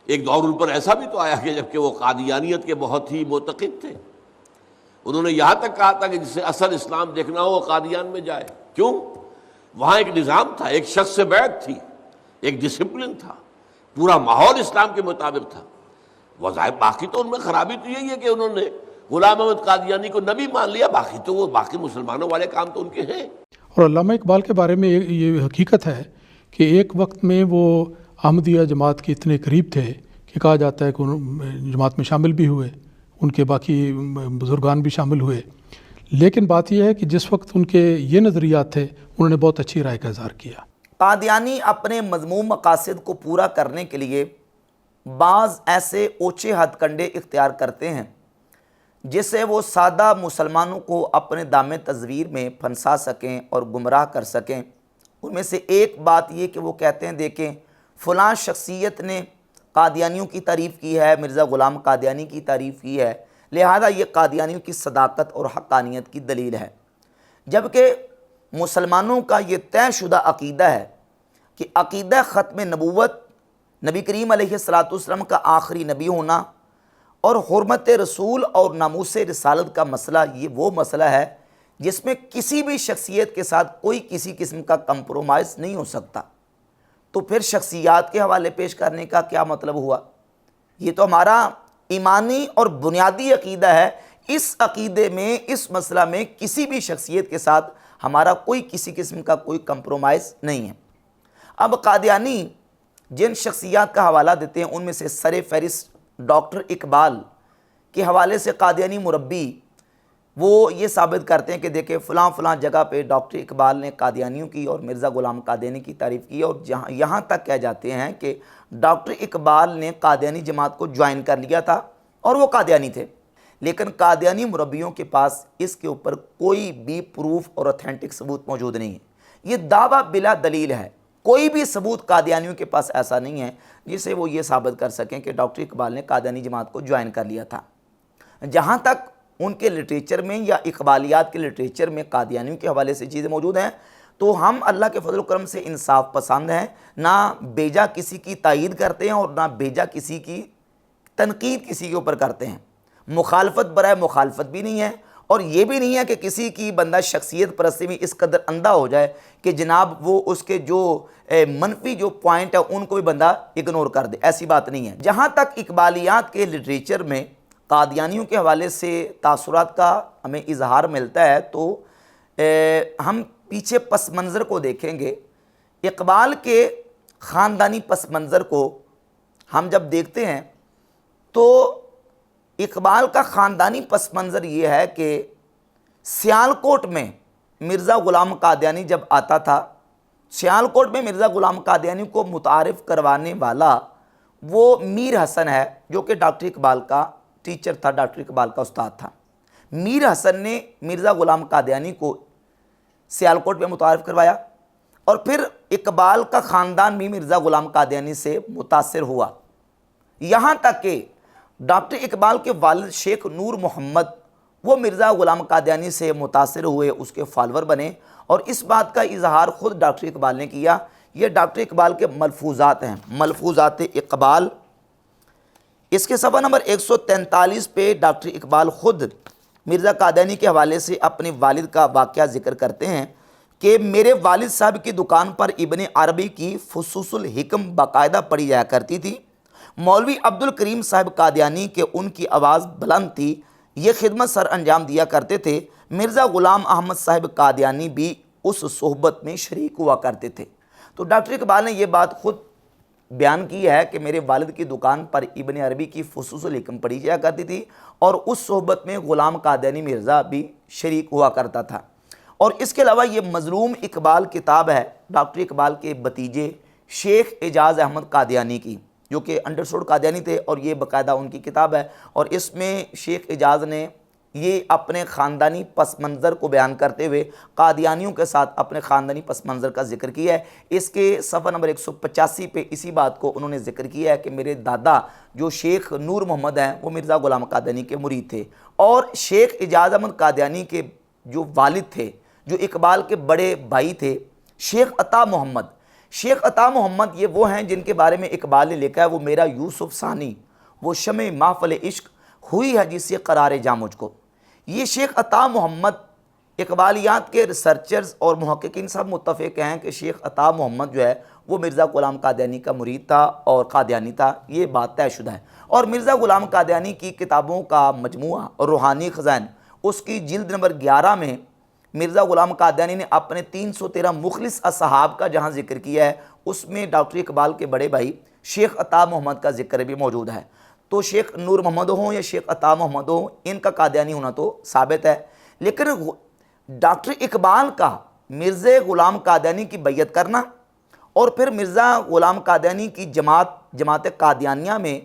ایک دور ان پر ایسا بھی تو آیا کہ جبکہ وہ قادیانیت کے بہت ہی معتقد تھے، انہوں نے یہاں تک کہا تھا کہ جسے اصل اسلام دیکھنا ہو وہ قادیان میں جائے۔ کیوں؟ وہاں ایک نظام تھا، ایک شخص سے بیعت تھی، ایک ڈسپلن تھا، پورا ماحول اسلام کے مطابق تھا۔ وظاہر باقی تو ان میں خرابی تو یہی ہے کہ انہوں نے غلام احمد قادیانی کو نبی مان لیا، باقی تو وہ باقی مسلمانوں والے کام تو ان کے ہیں۔ اور علامہ اقبال کے بارے میں یہ حقیقت ہے کہ ایک وقت میں وہ احمدیہ جماعت کے اتنے قریب تھے کہ کہا جاتا ہے کہ جماعت میں شامل بھی ہوئے، ان کے باقی بزرگان بھی شامل ہوئے، لیکن بات یہ ہے کہ جس وقت ان کے یہ نظریات تھے انہوں نے بہت اچھی رائے کا اظہار کیا۔ قادیانی اپنے مذموم مقاصد کو پورا کرنے کے لیے بعض ایسے اونچے ہتھ کنڈے اختیار کرتے ہیں جس سے وہ سادہ مسلمانوں کو اپنے دام تزویر میں پھنسا سکیں اور گمراہ کر سکیں۔ ان میں سے ایک بات یہ کہ وہ کہتے ہیں دیکھیں فلاں شخصیت نے قادیانیوں کی تعریف کی ہے، مرزا غلام قادیانی کی تعریف کی ہے، لہذا یہ قادیانیوں کی صداقت اور حقانیت کی دلیل ہے، جبکہ مسلمانوں کا یہ طے شدہ عقیدہ ہے کہ عقیدہ ختم نبوت، نبی کریم علیہ السلام کا آخری نبی ہونا اور حرمت رسول اور ناموس رسالت کا مسئلہ، یہ وہ مسئلہ ہے جس میں کسی بھی شخصیت کے ساتھ کوئی کسی قسم کا کمپرومائز نہیں ہو سکتا۔ تو پھر شخصیات کے حوالے پیش کرنے کا کیا مطلب ہوا؟ یہ تو ہمارا ایمانی اور بنیادی عقیدہ ہے، اس عقیدے میں، اس مسئلہ میں کسی بھی شخصیت کے ساتھ ہمارا کوئی کسی قسم کا کوئی کمپرومائز نہیں ہے۔ اب قادیانی جن شخصیات کا حوالہ دیتے ہیں ان میں سے سر فہرست ڈاکٹر اقبال کے حوالے سے قادیانی مربی وہ یہ ثابت کرتے ہیں کہ دیکھیں فلاں فلاں جگہ پہ ڈاکٹر اقبال نے قادیانیوں کی اور مرزا غلام قادیانی کی تعریف کی، اور یہاں تک کہہ جاتے ہیں کہ ڈاکٹر اقبال نے قادیانی جماعت کو جوائن کر لیا تھا اور وہ قادیانی تھے، لیکن قادیانی مربیوں کے پاس اس کے اوپر کوئی بھی پروف اور اتھینٹک ثبوت موجود نہیں ہے۔ یہ دعویٰ بلا دلیل ہے، کوئی بھی ثبوت قادیانیوں کے پاس ایسا نہیں ہے جسے وہ یہ ثابت کر سکیں کہ ڈاکٹر اقبال نے قادیانی جماعت کو جوائن کر لیا تھا۔ جہاں تک ان کے لٹریچر میں یا اقبالیات کے لٹریچر میں قادیانیوں کے حوالے سے چیزیں موجود ہیں تو ہم اللہ کے فضل و کرم سے انصاف پسند ہیں، نہ بیجا کسی کی تائید کرتے ہیں اور نہ بیجا کسی کی تنقید کسی کے اوپر کرتے ہیں۔ مخالفت برائے مخالفت بھی نہیں ہے، اور یہ بھی نہیں ہے کہ کسی کی بندہ شخصیت پرستی میں اس قدر اندھا ہو جائے کہ جناب وہ اس کے جو منفی جو پوائنٹ ہے ان کو بھی بندہ اگنور کر دے، ایسی بات نہیں ہے۔ جہاں تک اقبالیات کے لٹریچر میں قادیانیوں کے حوالے سے تاثرات کا ہمیں اظہار ملتا ہے تو ہم پیچھے پس منظر کو دیکھیں گے۔ اقبال کے خاندانی پس منظر کو ہم جب دیکھتے ہیں تو اقبال کا خاندانی پس منظر یہ ہے کہ سیالکوٹ میں مرزا غلام قادیانی جب آتا تھا، سیالکوٹ میں مرزا غلام قادیانی کو متعارف کروانے والا وہ میر حسن ہے جو کہ ڈاکٹر اقبال کا ٹیچر تھا، ڈاکٹر اقبال کا استاد تھا۔ میر حسن نے مرزا غلام قادیانی کو سیالکوٹ میں متعارف کروایا، اور پھر اقبال کا خاندان بھی مرزا غلام قادیانی سے متاثر ہوا، یہاں تک کہ ڈاکٹر اقبال کے والد شیخ نور محمد وہ مرزا غلام قادیانی سے متاثر ہوئے، اس کے فالور بنے، اور اس بات کا اظہار خود ڈاکٹر اقبال نے کیا۔ یہ ڈاکٹر اقبال کے ملفوظات ہیں، ملفوظات اقبال۔ اس کے صفحہ نمبر 143 پہ ڈاکٹر اقبال خود مرزا قادیانی کے حوالے سے اپنے والد کا واقعہ ذکر کرتے ہیں کہ میرے والد صاحب کی دکان پر ابن عربی کی فصوص الحکم باقاعدہ پڑھی جایا کرتی تھی۔ مولوی عبد الکریم صاحب قادیانی کے ان کی آواز بلند تھی، یہ خدمت سر انجام دیا کرتے تھے۔ مرزا غلام احمد صاحب قادیانی بھی اس صحبت میں شریک ہوا کرتے تھے۔ تو ڈاکٹر اقبال نے یہ بات خود بیان کی ہے کہ میرے والد کی دکان پر ابن عربی کی فصوص الحکم پڑھی جایا کرتی تھی، اور اس صحبت میں غلام قادیانی مرزا بھی شریک ہوا کرتا تھا۔ اور اس کے علاوہ یہ مظلوم اقبال کتاب ہے ڈاکٹر اقبال کے بھتیجے شیخ اعجاز احمد قادیانی کی، جو کہ انڈرسٹوڈ قادیانی تھے، اور یہ باقاعدہ ان کی کتاب ہے، اور اس میں شیخ اعجاز نے یہ اپنے خاندانی پس منظر کو بیان کرتے ہوئے قادیانیوں کے ساتھ اپنے خاندانی پس منظر کا ذکر کیا ہے۔ اس کے صفحہ نمبر 185 پہ اسی بات کو انہوں نے ذکر کیا ہے کہ میرے دادا جو شیخ نور محمد ہیں وہ مرزا غلام قادیانی کے مرید تھے، اور شیخ اعجاز احمد قادیانی کے جو والد تھے، جو اقبال کے بڑے بھائی تھے، شیخ عطا محمد، شیخ عطا محمد یہ وہ ہیں جن کے بارے میں اقبال نے لکھا ہے وہ میرا یوسف ثانی وہ شمع محفل عشق ہوئی ہے جس سے قرار جاں مجھ کو۔ یہ شیخ عطا محمد اقبالیات کے ریسرچرز اور محققین سب متفق ہیں کہ شیخ عطا محمد جو ہے وہ مرزا غلام قادیانی کا مرید تھا اور قادیانی تھا، یہ بات طے شدہ ہے۔ اور مرزا غلام قادیانی کی کتابوں کا مجموعہ اور روحانی خزائن اس کی جلد نمبر 11 میں مرزا غلام قادیانی نے اپنے 313 مخلص اصحاب کا جہاں ذکر کیا ہے اس میں ڈاکٹر اقبال کے بڑے بھائی شیخ عطا محمد کا ذکر بھی موجود ہے۔ تو شیخ نور محمد ہوں یا شیخ عطا محمد ہوں، ان کا قادیانی ہونا تو ثابت ہے، لیکن ڈاکٹر اقبال کا مرزا غلام قادیانی کی بیعت کرنا اور پھر مرزا غلام قادیانی کی جماعت قادیانیہ میں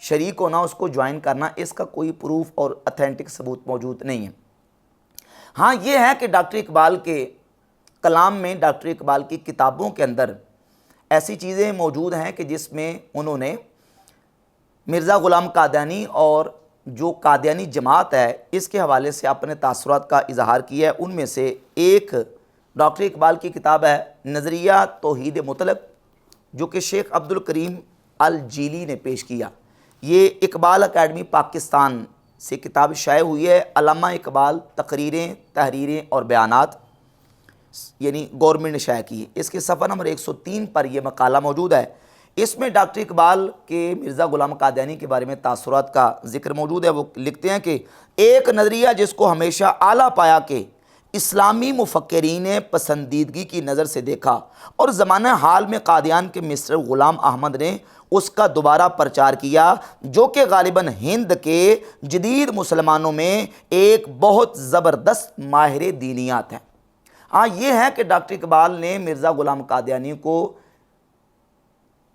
شریک ہونا، اس کو جوائن کرنا، اس کا کوئی پروف اور اتھینٹک ثبوت موجود نہیں ہے۔ ہاں یہ ہے کہ ڈاکٹر اقبال کے کلام میں، ڈاکٹر اقبال کی کتابوں کے اندر ایسی چیزیں موجود ہیں کہ جس میں انہوں نے مرزا غلام قادیانی اور جو قادیانی جماعت ہے اس کے حوالے سے اپنے تاثرات کا اظہار کیا ہے۔ ان میں سے ایک ڈاکٹر اقبال کی کتاب ہے نظریہ توحید مطلق، جو کہ شیخ عبد الکریم الجیلی نے پیش کیا۔ یہ اقبال اکیڈمی پاکستان سے کتاب شائع ہوئی ہے، علامہ اقبال تقریریں، تحریریں اور بیانات، یعنی گورنمنٹ نے شائع کی ہے۔ اس کے صفحہ نمبر 103 پر یہ مقالہ موجود ہے۔ اس میں ڈاکٹر اقبال کے مرزا غلام قادیانی کے بارے میں تاثرات کا ذکر موجود ہے۔ وہ لکھتے ہیں کہ ایک نظریہ جس کو ہمیشہ اعلیٰ پایا کہ اسلامی مفکرین نے پسندیدگی کی نظر سے دیکھا اور زمانہ حال میں قادیان کے مصر غلام احمد نے اس کا دوبارہ پرچار کیا، جو کہ غالباً ہند کے جدید مسلمانوں میں ایک بہت زبردست ماہر دینیات ہے۔ ہاں یہ ہے کہ ڈاکٹر اقبال نے مرزا غلام قادیانی کو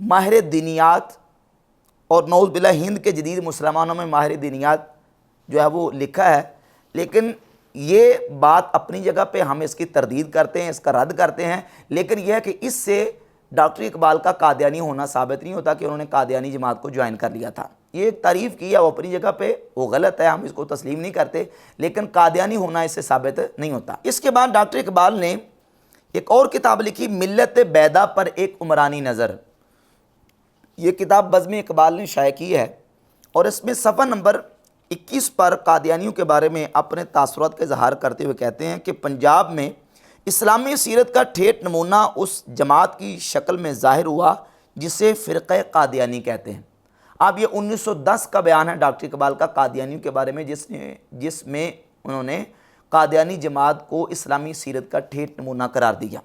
ماہر دینیات اور نعوذ باللہ ہند کے جدید مسلمانوں میں ماہر دینیات جو ہے وہ لکھا ہے، لیکن یہ بات اپنی جگہ پہ ہم اس کی تردید کرتے ہیں، اس کا رد کرتے ہیں، لیکن یہ ہے کہ اس سے ڈاکٹر اقبال کا قادیانی ہونا ثابت نہیں ہوتا کہ انہوں نے قادیانی جماعت کو جوائن کر لیا تھا۔ یہ ایک تعریف کی ہے وہ اپنی جگہ پہ، وہ غلط ہے، ہم اس کو تسلیم نہیں کرتے، لیکن قادیانی ہونا اس سے ثابت نہیں ہوتا۔ اس کے بعد ڈاکٹر اقبال نے ایک اور کتاب لکھی، ملت بیدا پر ایک عمرانی نظر۔ یہ کتاب بزم اقبال نے شائع کی ہے اور اس میں صفحہ نمبر 21 پر قادیانیوں کے بارے میں اپنے تاثرات کا اظہار کرتے ہوئے کہتے ہیں کہ پنجاب میں اسلامی سیرت کا ٹھیٹ نمونہ اس جماعت کی شکل میں ظاہر ہوا جسے فرقہ قادیانی کہتے ہیں۔ اب یہ 1910 کا بیان ہے ڈاکٹر اقبال کا قادیانیوں کے بارے میں، جس میں انہوں نے قادیانی جماعت کو اسلامی سیرت کا ٹھیٹ نمونہ قرار دیا۔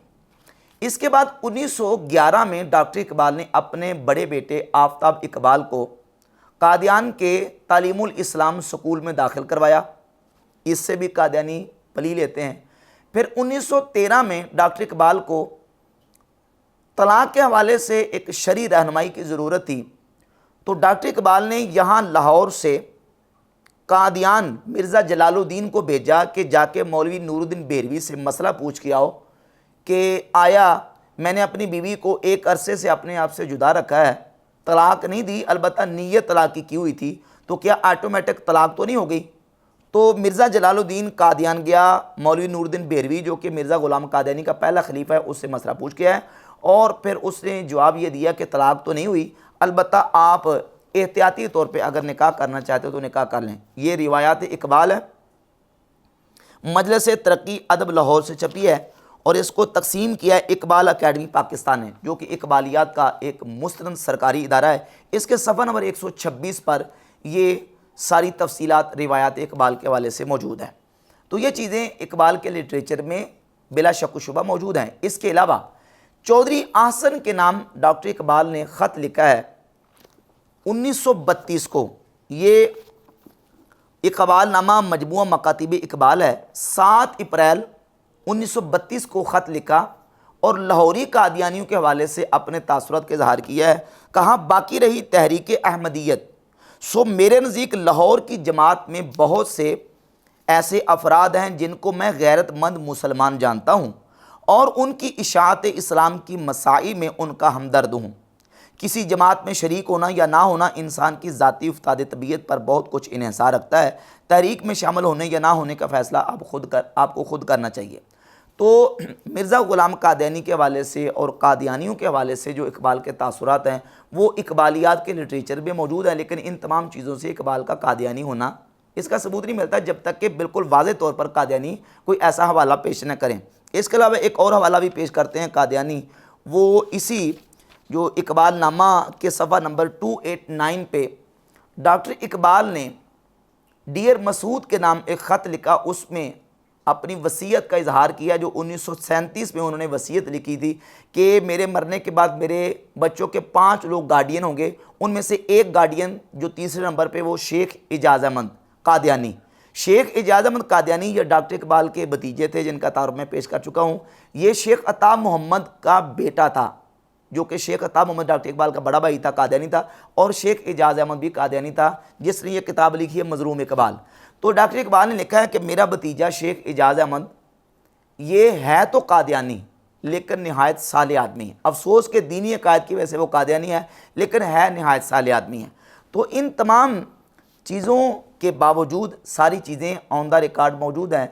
اس کے بعد 1911 میں ڈاکٹر اقبال نے اپنے بڑے بیٹے آفتاب اقبال کو قادیان کے تعلیم الاسلام سکول میں داخل کروایا، اس سے بھی قادیانی پلی لیتے ہیں۔ پھر 1913 میں ڈاکٹر اقبال کو طلاق کے حوالے سے ایک شرعی رہنمائی کی ضرورت تھی، تو ڈاکٹر اقبال نے یہاں لاہور سے قادیان مرزا جلال الدین کو بھیجا کہ جا کے مولوی نور الدین بہروی سے مسئلہ پوچھ کے آؤ کہ آیا میں نے اپنی بیوی کو ایک عرصے سے اپنے آپ سے جدا رکھا ہے، طلاق نہیں دی، البتہ نیت طلاق کی ہوئی تھی، تو کیا آٹومیٹک طلاق تو نہیں ہو گئی؟ تو مرزا جلال الدین قادیان گیا، مولوی نور الدین بہروی جو کہ مرزا غلام قادیانی کا پہلا خلیفہ ہے اس سے مسئلہ پوچھ کے ہے، اور پھر اس نے جواب یہ دیا کہ طلاق تو نہیں ہوئی، البتہ آپ احتیاطی طور پہ اگر نکاح کرنا چاہتے ہو تو نکاح کر لیں۔ یہ روایات اقبال ہے، مجلس ترقی ادب لاہور سے چھپی ہے اور اس کو تقسیم کیا ہے اقبال اکیڈمی پاکستان نے، جو کہ اقبالیات کا ایک مستند سرکاری ادارہ ہے۔ اس کے صفحہ نمبر 126 پر یہ ساری تفصیلات روایات اقبال کے حوالے سے موجود ہیں۔ تو یہ چیزیں اقبال کے لٹریچر میں بلا شک و شبہ موجود ہیں۔ اس کے علاوہ چودھری احسن کے نام ڈاکٹر اقبال نے خط لکھا ہے 1932 کو، یہ اقبال نامہ مجموعہ مکاتیب اقبال ہے۔ 7 اپریل 1932 کو خط لکھا اور لاہوری قادیانیوں کے حوالے سے اپنے تاثرات کا اظہار کیا ہے۔ کہا باقی رہی تحریک احمدیت، سو میرے نزدیک لاہور کی جماعت میں بہت سے ایسے افراد ہیں جن کو میں غیرت مند مسلمان جانتا ہوں اور ان کی اشاعت اسلام کی مساعی میں ان کا ہمدرد ہوں۔ کسی جماعت میں شریک ہونا یا نہ ہونا انسان کی ذاتی افتاد طبیعت پر بہت کچھ انحصار رکھتا ہے۔ تحریک میں شامل ہونے یا نہ ہونے کا فیصلہ آپ کو خود کرنا چاہیے۔ تو مرزا غلام قادیانی کے حوالے سے اور قادیانیوں کے حوالے سے جو اقبال کے تاثرات ہیں وہ اقبالیات کے لٹریچر میں موجود ہیں، لیکن ان تمام چیزوں سے اقبال کا قادیانی ہونا اس کا ثبوت نہیں ملتا جب تک کہ بالکل واضح طور پر قادیانی کوئی ایسا حوالہ پیش نہ کریں۔ اس کے علاوہ ایک اور حوالہ بھی پیش کرتے ہیں قادیانی، وہ اسی جو اقبال نامہ کے صفحہ نمبر 289 پہ ڈاکٹر اقبال نے ڈیئر مسعود کے نام ایک خط لکھا، اس میں اپنی وصیت کا اظہار کیا جو 1937 میں انہوں نے وصیت لکھی تھی کہ میرے مرنے کے بعد میرے بچوں کے 5 لوگ گارڈین ہوں گے، ان میں سے ایک گارڈین جو تیسرے نمبر پہ وہ شیخ اعجاز احمد قادیانی۔ شیخ اعجاز احمد قادیانی یہ ڈاکٹر اقبال کے بھتیجے تھے جن کا تعارف میں پیش کر چکا ہوں۔ یہ شیخ عطا محمد کا بیٹا تھا، جو کہ شیخ عطا محمد ڈاکٹر اقبال کا بڑا بھائی تھا، قادیانی تھا، اور شیخ اعجاز احمد بھی قادیانی تھا جس نے یہ کتاب لکھی ہے مظلوم اقبال۔ تو ڈاکٹر اقبال نے لکھا ہے کہ میرا بھتیجا شیخ اعجاز احمد یہ ہے تو قادیانی لیکن نہایت صالح آدمی ہے۔ افسوس کہ دینی عقائد کی وجہ سے وہ قادیانی ہے لیکن ہے نہایت صالح آدمی ہے۔ تو ان تمام چیزوں کے باوجود ساری چیزیں آن دا ریکارڈ موجود ہیں۔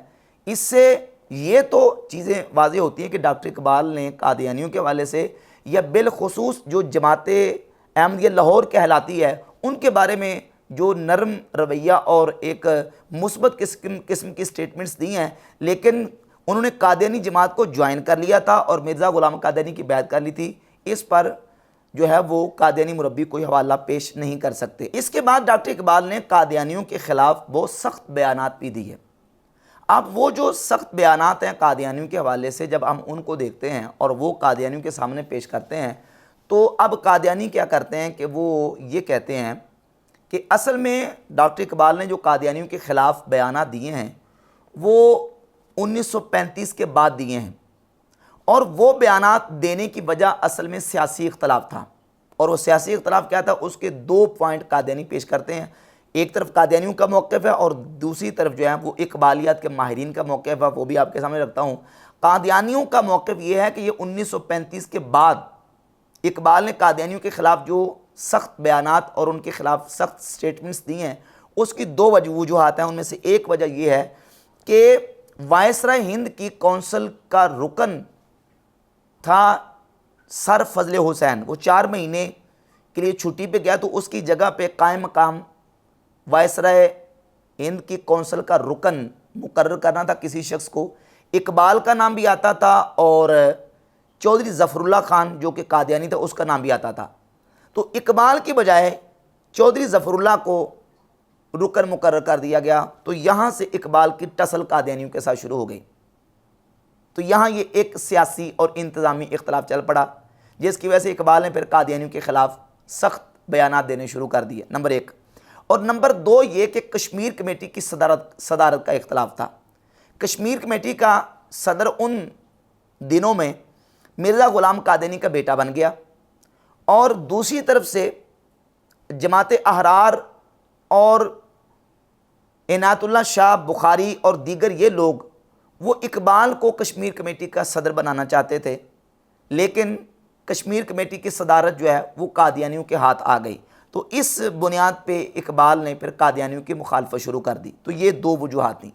اس سے یہ تو چیزیں واضح ہوتی ہیں کہ ڈاکٹر اقبال نے قادیانیوں کے حوالے سے یا بالخصوص جو جماعت احمدیہ لاہور کہلاتی ہے ان کے بارے میں جو نرم رویہ اور ایک مثبت قسم کی سٹیٹمنٹس دی ہیں، لیکن انہوں نے قادیانی جماعت کو جوائن کر لیا تھا اور مرزا غلام قادیانی کی بیعت کر لی تھی۔ اس پر جو ہے وہ قادیانی مربی کوئی حوالہ پیش نہیں کر سکتے۔ اس کے بعد ڈاکٹر اقبال نے قادیانیوں کے خلاف بہت سخت بیانات بھی دیے۔ اب وہ جو سخت بیانات ہیں قادیانیوں کے حوالے سے جب ہم ان کو دیکھتے ہیں اور وہ قادیانیوں کے سامنے پیش کرتے ہیں تو اب قادیانی کیا کرتے ہیں کہ وہ یہ کہتے ہیں کہ اصل میں ڈاکٹر اقبال نے جو قادیانیوں کے خلاف بیانات دیے ہیں وہ 1935 کے بعد دیے ہیں، اور وہ بیانات دینے کی وجہ اصل میں سیاسی اختلاف تھا، اور وہ سیاسی اختلاف کیا تھا اس کے 2 پوائنٹ قادیانی پیش کرتے ہیں۔ ایک طرف قادیانیوں کا موقف ہے اور دوسری طرف جو ہے وہ اقبالیات کے ماہرین کا موقف ہے، وہ بھی آپ کے سامنے رکھتا ہوں۔ قادیانیوں کا موقف یہ ہے کہ یہ 1935 کے بعد اقبال نے قادیانیوں کے خلاف جو سخت بیانات اور ان کے خلاف سخت سٹیٹمنٹس دی ہیں اس کی 2 وجوہات ہیں۔ ان میں سے ایک وجہ یہ ہے کہ وائسرائے ہند کی کونسل کا رکن تھا سر فضل حسین، وہ 4 مہینے کے لیے چھٹی پہ گیا تو اس کی جگہ پہ قائم مقام وائسرائے ہند کی کونسل کا رکن مقرر کرنا تھا کسی شخص کو۔ اقبال کا نام بھی آتا تھا اور چودھری ظفر اللہ خان جو کہ قادیانی تھا اس کا نام بھی آتا تھا۔ تو اقبال کی بجائے چودھری ظفر اللہ کو رکن مقرر کر دیا گیا، تو یہاں سے اقبال کی ٹسل قادیانیوں کے ساتھ شروع ہو گئی۔ تو یہاں یہ ایک سیاسی اور انتظامی اختلاف چل پڑا جس کی وجہ سے اقبال نے پھر قادیانیوں کے خلاف سخت بیانات دینے شروع کر دیے، نمبر 1۔ اور نمبر 2 یہ کہ کشمیر کمیٹی کی صدارت کا اختلاف تھا۔ کشمیر کمیٹی کا صدر ان دنوں میں مرزا غلام قادیانی کا بیٹا بن گیا، اور دوسری طرف سے جماعت احرار اور عنایت اللہ شاہ بخاری اور دیگر یہ لوگ وہ اقبال کو کشمیر کمیٹی کا صدر بنانا چاہتے تھے، لیکن کشمیر کمیٹی کی صدارت جو ہے وہ قادیانیوں کے ہاتھ آ گئی۔ تو اس بنیاد پہ اقبال نے پھر قادیانیوں کی مخالفت شروع کر دی۔ تو یہ 2 وجوہات تھیں۔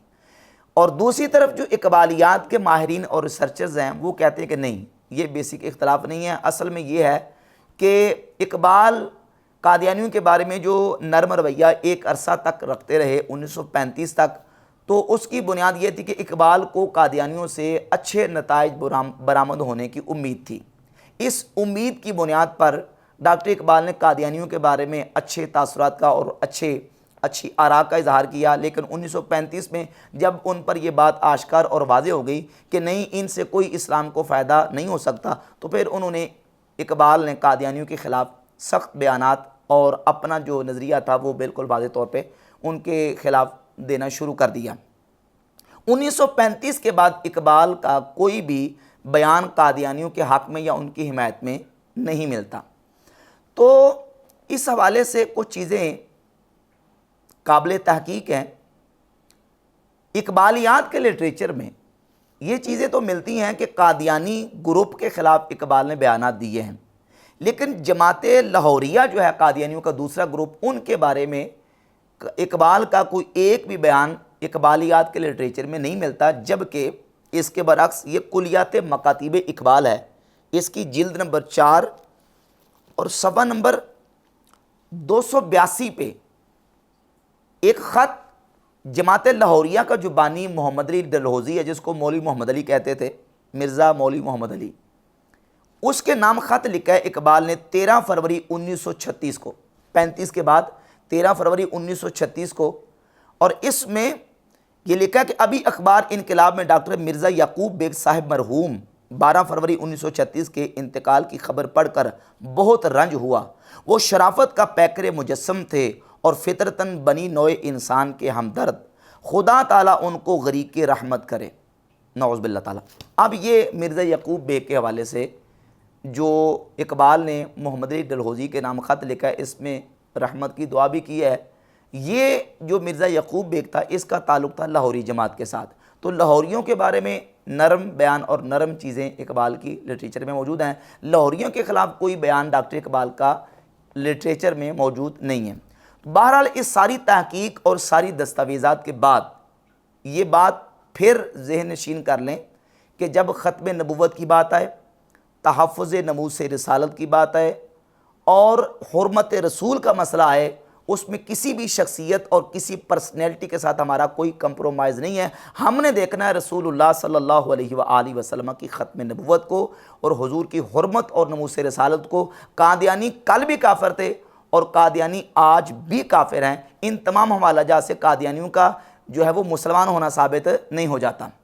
اور دوسری طرف جو اقبالیات کے ماہرین اور ریسرچرز ہیں وہ کہتے ہیں کہ نہیں، یہ بیسک اختلاف نہیں ہے، اصل میں یہ ہے کہ اقبال قادیانیوں کے بارے میں جو نرم رویہ ایک عرصہ تک رکھتے رہے 1935 تک، تو اس کی بنیاد یہ تھی کہ اقبال کو قادیانیوں سے اچھے نتائج برآمد ہونے کی امید تھی۔ اس امید کی بنیاد پر ڈاکٹر اقبال نے قادیانیوں کے بارے میں اچھے تاثرات کا اور اچھی آراء کا اظہار کیا، لیکن 1935 میں جب ان پر یہ بات آشکار اور واضح ہو گئی کہ نہیں، ان سے کوئی اسلام کو فائدہ نہیں ہو سکتا، تو پھر انہوں نے اقبال نے قادیانیوں کے خلاف سخت بیانات اور اپنا جو نظریہ تھا وہ بالکل واضح طور پہ ان کے خلاف دینا شروع کر دیا۔ 1935 کے بعد اقبال کا کوئی بھی بیان قادیانیوں کے حق میں یا ان کی حمایت میں نہیں ملتا۔ تو اس حوالے سے کچھ چیزیں قابل تحقیق ہیں۔ اقبالیات کے لٹریچر میں یہ چیزیں تو ملتی ہیں کہ قادیانی گروپ کے خلاف اقبال نے بیانات دیے ہیں، لیکن جماعت لاہوریہ جو ہے قادیانیوں کا دوسرا گروپ، ان کے بارے میں اقبال کا کوئی ایک بھی بیان اقبالیات کے لٹریچر میں نہیں ملتا، جبکہ اس کے برعکس یہ کلیات مکاتیب اقبال ہے، اس کی جلد نمبر 4 اور صفحہ نمبر 282 پہ ایک خط جماعت لاہوریہ کا جو بانی محمد علی ڈلہوزی ہے، جس کو مولوی محمد علی کہتے تھے، مرزا مولوی محمد علی، اس کے نام خط لکھا ہے اقبال نے 13 فروری 1936 کو، 35 کے بعد 13 فروری 1936 کو، اور اس میں یہ لکھا ہے کہ ابھی اخبار انقلاب میں ڈاکٹر مرزا یعقوب بیگ صاحب مرحوم 12 فروری 1936 کے انتقال کی خبر پڑھ کر بہت رنج ہوا۔ وہ شرافت کا پیکر مجسم تھے اور فطرتاً بنی نوع انسان کے ہمدرد، خدا تعالیٰ ان کو غریق رحمت کرے، نعوذ باللہ تعالیٰ۔ اب یہ مرزا یعقوب بیگ کے حوالے سے جو اقبال نے محمد علی ڈلہوزی کے نام خط لکھا ہے، اس میں رحمت کی دعا بھی کی ہے۔ یہ جو مرزا یعقوب بیگ تھا، اس کا تعلق تھا لاہوری جماعت کے ساتھ۔ تو لاہوریوں کے بارے میں نرم بیان اور نرم چیزیں اقبال کی لٹریچر میں موجود ہیں، لاہوریوں کے خلاف کوئی بیان ڈاکٹر اقبال کا لٹریچر میں موجود نہیں ہے۔ بہرحال اس ساری تحقیق اور ساری دستاویزات کے بعد یہ بات پھر ذہن نشین کر لیں کہ جب ختم نبوت کی بات آئے، تحفظ ناموس رسالت کی بات آئے اور حرمت رسول کا مسئلہ آئے، اس میں کسی بھی شخصیت اور کسی پرسنالٹی کے ساتھ ہمارا کوئی کمپرومائز نہیں ہے۔ ہم نے دیکھنا ہے رسول اللہ صلی اللہ علیہ وآلہ وسلم کی ختم نبوت کو اور حضور کی حرمت اور ناموس رسالت کو۔ قادیانی کل بھی کافر تھے اور قادیانی آج بھی کافر ہیں۔ ان تمام حوالہ جات سے قادیانیوں کا جو ہے وہ مسلمان ہونا ثابت نہیں ہو جاتا۔